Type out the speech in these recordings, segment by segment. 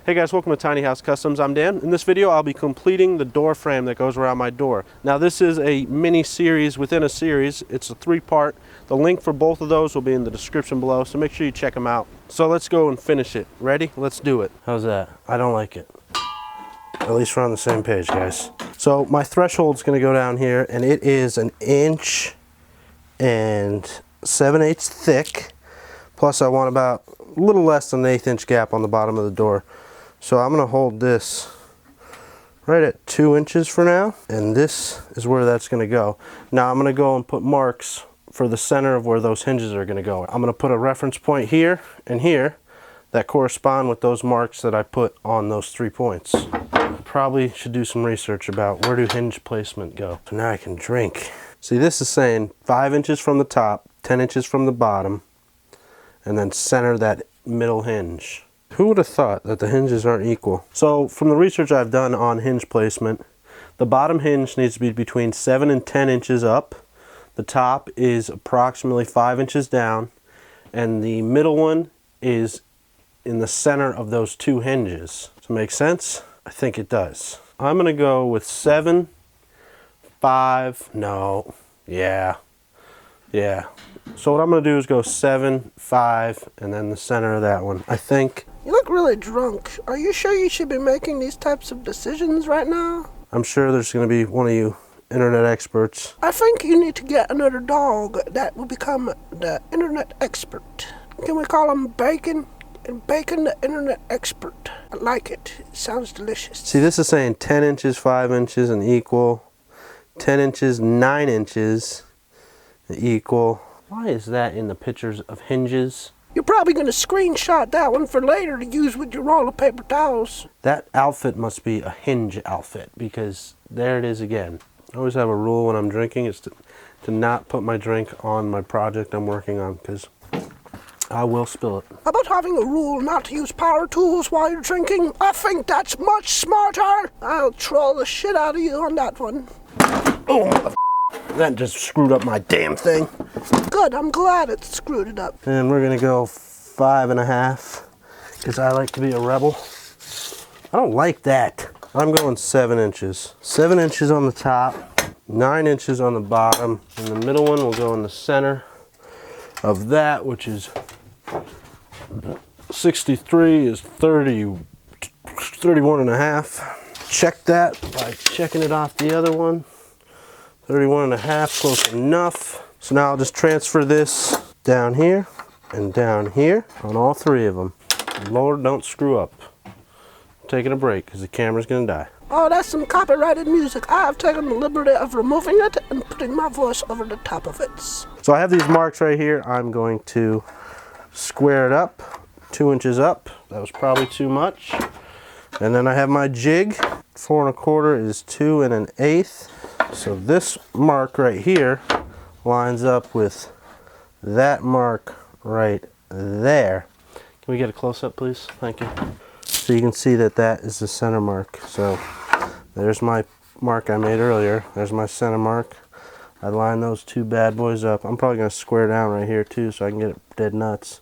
Hey guys, welcome to Tiny House Customs. I'm Dan. In this video, I'll be completing the door frame that goes around my door. Now this is a mini series within a series. It's a 3-part. The link for both of those will be in the description below, so make sure you check them out. So let's go and finish it. Ready? Let's do it. How's that? I don't like it. At least we're on the same page, guys. So my threshold's gonna go down here, and it is 1 inch and 7/8 thick. Plus I want about a little less than an 1/8 inch gap on the bottom of the door. So I'm gonna hold this right at 2 inches for now, and this is where that's gonna go. Now I'm gonna go and put marks for the center of where those hinges are gonna go. I'm gonna put a reference point here and here that correspond with those marks that I put on those 3 points. Probably should do some research about where do hinge placement go. So now I can drink. See, this is saying 5 inches from the top, 10 inches from the bottom, and then center that middle hinge. Who would have thought that the hinges aren't equal? So from the research I've done on hinge placement, the bottom hinge needs to be between 7 and 10 inches up. The top is approximately 5 inches down, and the middle one is in the center of those 2 hinges. Does it make sense? I think it does. I'm gonna go with 7, 5, no, yeah. So what I'm gonna do is go 7, 5, and then the center of that one. I think. You look really drunk. Are you sure you should be making these types of decisions right now? I'm sure there's gonna be one of you internet experts. I think you need to get another dog that will become the internet expert. Can we call him Bacon? Bacon the internet expert. I like it. It sounds delicious. See, this is saying 10 inches, 5 inches, and equal. 10 inches, 9 inches, equal. Why is that in the pictures of hinges? You're probably going to screenshot that one for later to use with your roll of paper towels. That outfit must be a hinge outfit, because there it is again. I always have a rule when I'm drinking, is to not put my drink on my project I'm working on, because I will spill it. How about having a rule not to use power tools while you're drinking? I think that's much smarter. I'll troll the shit out of you on that one. Oh, that just screwed up my damn thing. Good, I'm glad it screwed it up. And we're gonna go 5.5, because I like to be a rebel. I don't like that. I'm going 7 inches. 7 inches on the top, 9 inches on the bottom, and the middle one will go in the center of that, which is 63 is 31.5. Check that by checking it off the other one. 31.5, close enough. So now I'll just transfer this down here and down here on all 3 of them. Lord, don't screw up. I'm taking a break because the camera's gonna die. Oh, that's some copyrighted music. I have taken the liberty of removing it and putting my voice over the top of it. So I have these marks right here. I'm going to square it up, 2 inches up. That was probably too much. And then I have my jig. 4 1/4 is 2 1/8. So this mark right here lines up with that mark right there. Can we get a close-up, please? Thank you. So you can see that that is the center mark. So there's my mark I made earlier. There's my center mark. I line those 2 bad boys up. I'm probably going to square down right here too, so I can get it dead nuts.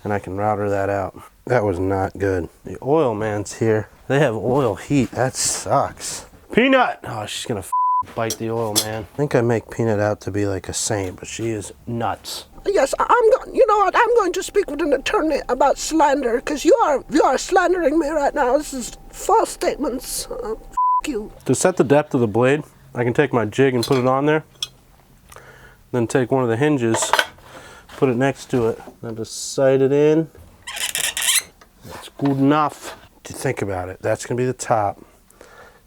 And I can router that out. That was not good. The oil man's here. They have oil heat. That sucks. Peanut! Oh, she's going to bite the oil man. I think I make Peanut out to be like a saint, but she is nuts. Yes, you know what? I'm going to speak with an attorney about slander, because you are slandering me right now. This is false statements. F you. To set the depth of the blade, I can take my jig and put it on there. Then take one of the hinges, put it next to it, and just sight it in. That's good enough. To think about it, that's gonna be the top.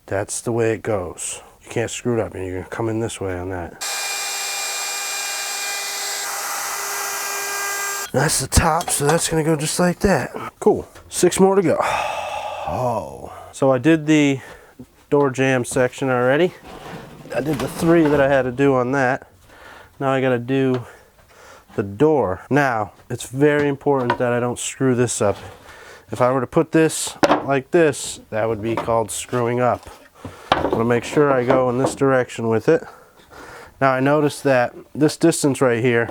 That's the way it goes. You can't screw it up, and you're gonna come in this way on that. That's the top, so that's gonna go just like that. Cool. 6 more to go. Oh. So I did the door jamb section already. I did the 3 that I had to do on that. Now I gotta do the door. Now, it's very important that I don't screw this up. If I were to put this like this, that would be called screwing up. I'm gonna make sure I go in this direction with it. Now I noticed that this distance right here,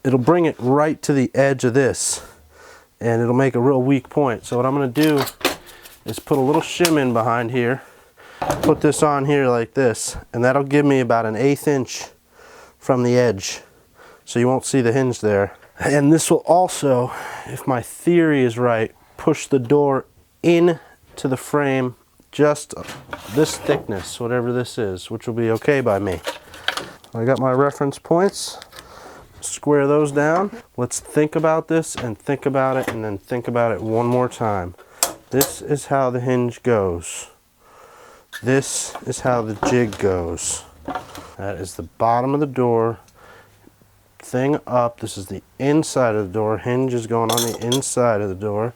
it'll bring it right to the edge of this. and it'll make a real weak point. So what I'm going to do is put a little shim in behind here, put this on here like this, and that'll give me about an 1/8 inch from the edge, so you won't see the hinge there. And this will also, if my theory is right, push the door in to the frame just this thickness, whatever this is, which will be okay by me. I got my reference points. Square those down. Let's think about this and think about it and then think about it one more time. This is how the hinge goes. This is how the jig goes. That is the bottom of the door. Thing up. This is the inside of the door. Hinge is going on the inside of the door.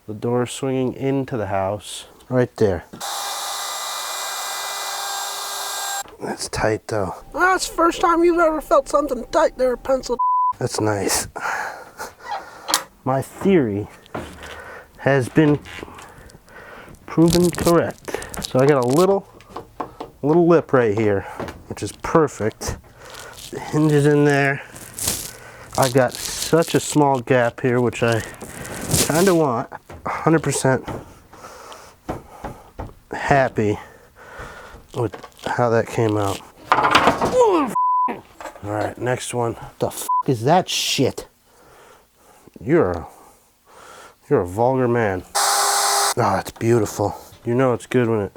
The door is swinging into the house. Right there. That's tight though. Well, that's the first time you've ever felt something tight there, pencil. That's nice. My theory has been proven correct. So I got a little lip right here, which is perfect. The hinge is in there. I got such a small gap here, which I kind of want. 100% happy with how that came out. Alright, next one. The f is that shit? You're a vulgar man. Oh, that's beautiful. You know it's good when it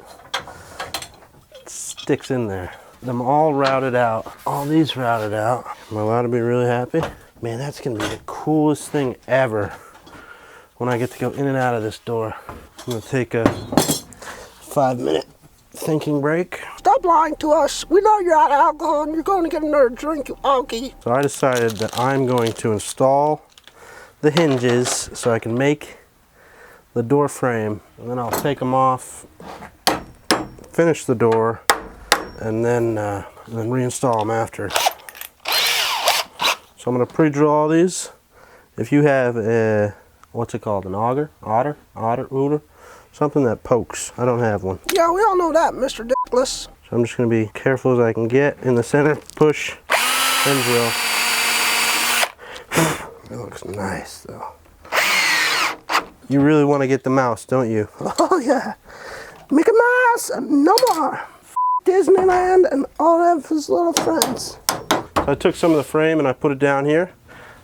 sticks in there. Them all routed out. All these routed out. Am I allowed to be really happy? Man, that's gonna be the coolest thing ever when I get to go in and out of this door. I'm gonna take a 5-minute thinking break. Stop lying to us. We know you're out of alcohol and you're going to get another drink, you onky. So I decided that I'm going to install the hinges so I can make the door frame, and then I'll take them off, finish the door, and then reinstall them after. So I'm going to pre-drill all these. If you have a, what's it called, an auger, something that pokes. I don't have one. Yeah, we all know that, Mr. Dickless. So I'm just going to be careful as I can get. In the center, push, and drill. It looks nice though. You really want to get the mouse, don't you? Oh yeah. Mickey Mouse and no more. F Disneyland and all of his little friends. So I took some of the frame and I put it down here.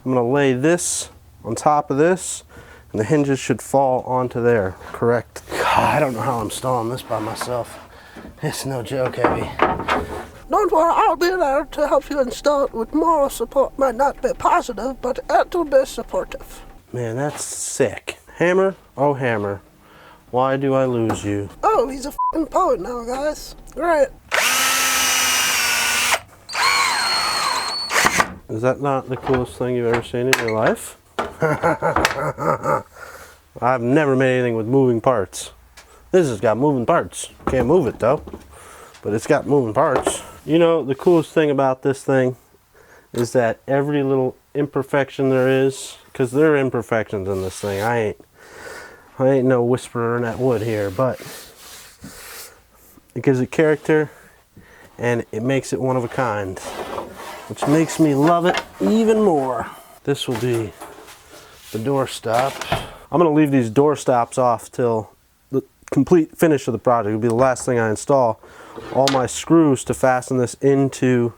I'm going to lay this on top of this, and the hinges should fall onto there. Correct. God, I don't know how I'm installing this by myself. It's no joke, Abby. Don't worry, I'll be there to help you install it with moral support. Might not be positive, but it'll be supportive. Man, that's sick. Hammer, oh hammer, why do I lose you? Oh, he's a f***ing poet now, guys. Great. Is that not the coolest thing you've ever seen in your life? I've never made anything with moving parts. This has got moving parts. Can't move it though, but it's got moving parts. You know, the coolest thing about this thing is that every little imperfection there is, because there are imperfections in this thing. I ain't no whisperer in that wood here, but it gives it character and it makes it one of a kind, which makes me love it even more. This will be the door stop. I'm going to leave these door stops off till the complete finish of the project. It'll be the last thing I install. All my screws to fasten this into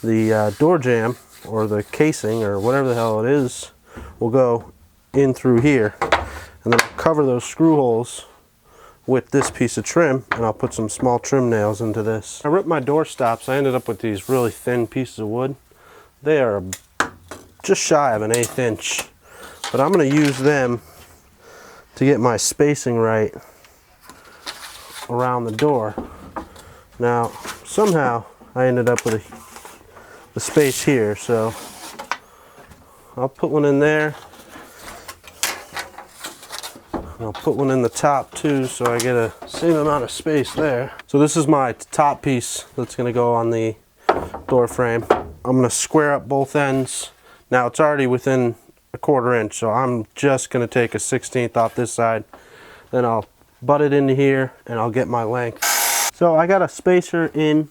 the door jamb or the casing or whatever the hell it is will go in through here, and then I'll cover those screw holes with this piece of trim, and I'll put some small trim nails into this. I ripped my door stops. I ended up with these really thin pieces of wood. They are just shy of an 1/8 inch, but I'm going to use them to get my spacing right around the door. Now somehow I ended up with the space here, so I'll put one in there. I'll put one in the top too, so I get a same amount of space there. So this is my top piece that's going to go on the door frame. I'm going to square up both ends. Now it's already within a 1/4 inch, so I'm just going to take a 1/16 off this side. Then I'll butt it into here and I'll get my length. So I got a spacer in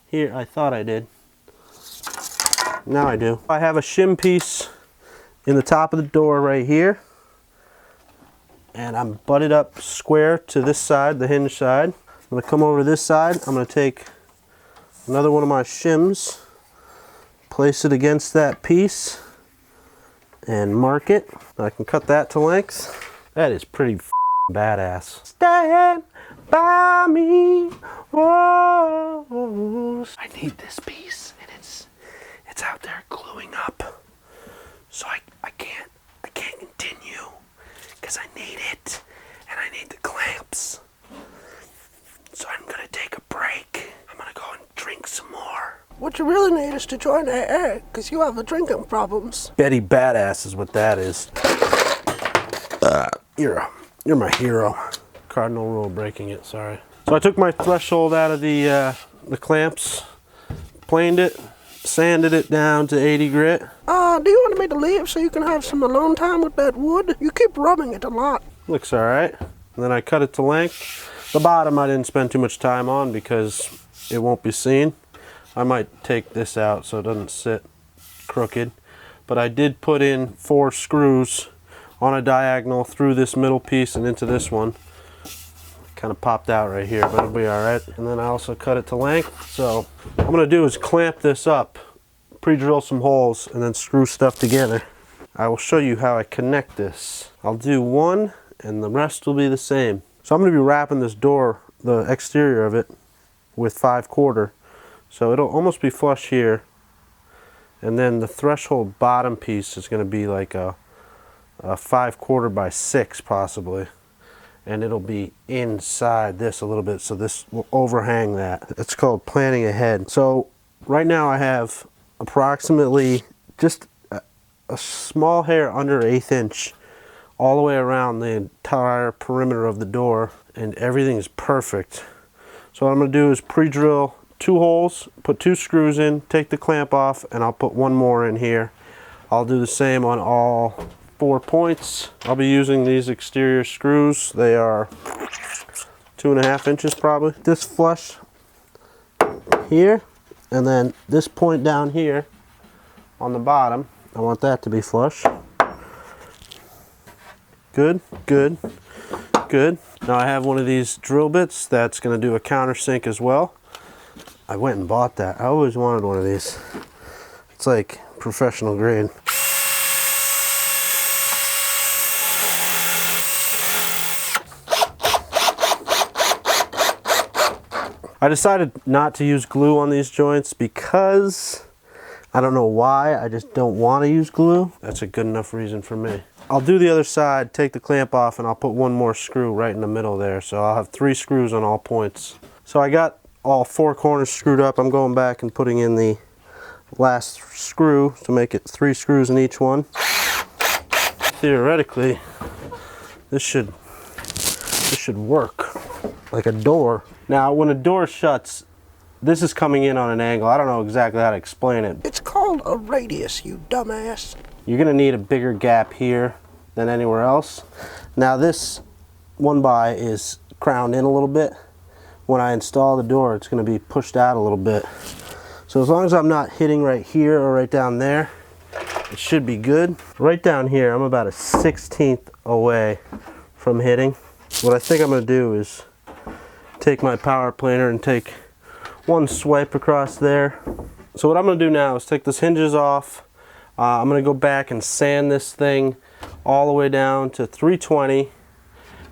here. I thought I did. Now I do. I have a shim piece in the top of the door right here. and I'm butted up square to this side, the hinge side. I'm going to come over to this side. I'm going to take another one of my shims, place it against that piece, and mark it. I can cut that to length. That is pretty badass. Stand by me. Whoa. I need this piece, and it's out there gluing up. So I can't continue because I need it, and I need the clamps. So I'm gonna take a break. I'm gonna go and drink some more. What you really need is to join AA, because you have drinking problems. Betty Badass is what that is. You're my hero. Cardinal rule breaking it, sorry. So I took my threshold out of the clamps, planed it, sanded it down to 80 grit. Do you want me to leave so you can have some alone time with that wood? You keep rubbing it a lot. Looks all right. And then I cut it to length. The bottom I didn't spend too much time on because it won't be seen. I might take this out so it doesn't sit crooked. But I did put in 4 screws on a diagonal through this middle piece and into this one. Kind of popped out right here, but it'll be all right. And then I also cut it to length. So what I'm gonna do is clamp this up, pre-drill some holes, and then screw stuff together. I will show you how I connect this. I'll do one and the rest will be the same. So I'm gonna be wrapping this door, the exterior of it, with 5/4. So it'll almost be flush here. And then the threshold bottom piece is gonna be like a 5/4 by 6 possibly. And it'll be inside this a little bit, so this will overhang that. It's called planning ahead. So right now I have approximately just a small hair under 1/8 inch all the way around the entire perimeter of the door, and everything's perfect. So what I'm gonna do is pre-drill 2 holes, put 2 screws in, take the clamp off, and I'll put 1 more in here. I'll do the same on all 4 points. I'll be using these exterior screws. They are 2.5 inches probably. This flush here, and then this point down here on the bottom, I want that to be flush. Good, good, good. Now I have one of these drill bits that's gonna do a countersink as well. I went and bought that. I always wanted one of these. It's like professional grade. I decided not to use glue on these joints because I don't know why, I just don't want to use glue. That's a good enough reason for me. I'll do the other side, take the clamp off, and I'll put 1 more screw right in the middle there. So I'll have 3 screws on all points. So I got all 4 corners screwed up. I'm going back and putting in the last screw to make it 3 screws in each one. Theoretically, this should work like a door. Now, when a door shuts, this is coming in on an angle. I don't know exactly how to explain it. It's called a radius, you dumbass. You're gonna need a bigger gap here than anywhere else. Now this 1x is crowned in a little bit. When I install the door, it's gonna be pushed out a little bit. So as long as I'm not hitting right here or right down there, it should be good. Right down here, I'm about a 1/16 away from hitting. What I think I'm gonna do is take my power planer and take 1 swipe across there. So what I'm gonna do now is take this hinges off. I'm gonna go back and sand this thing all the way down to 320,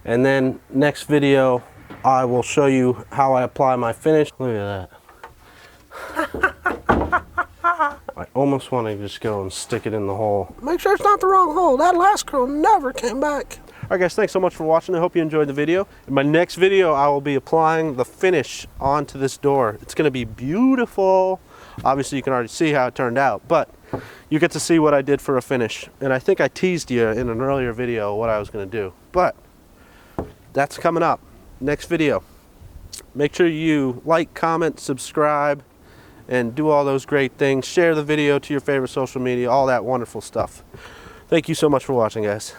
and then next video I will show you how I apply my finish. Look at that. I almost want to just go and stick it in the hole. Make sure it's not the wrong hole. That last screw never came back. Alright guys, thanks so much for watching. I hope you enjoyed the video. In my next video, I will be applying the finish onto this door. It's going to be beautiful. Obviously, you can already see how it turned out, but you get to see what I did for a finish. And I think I teased you in an earlier video what I was going to do. But that's coming up. Next video. Make sure you like, comment, subscribe, and do all those great things. Share the video to your favorite social media, all that wonderful stuff. Thank you so much for watching, guys.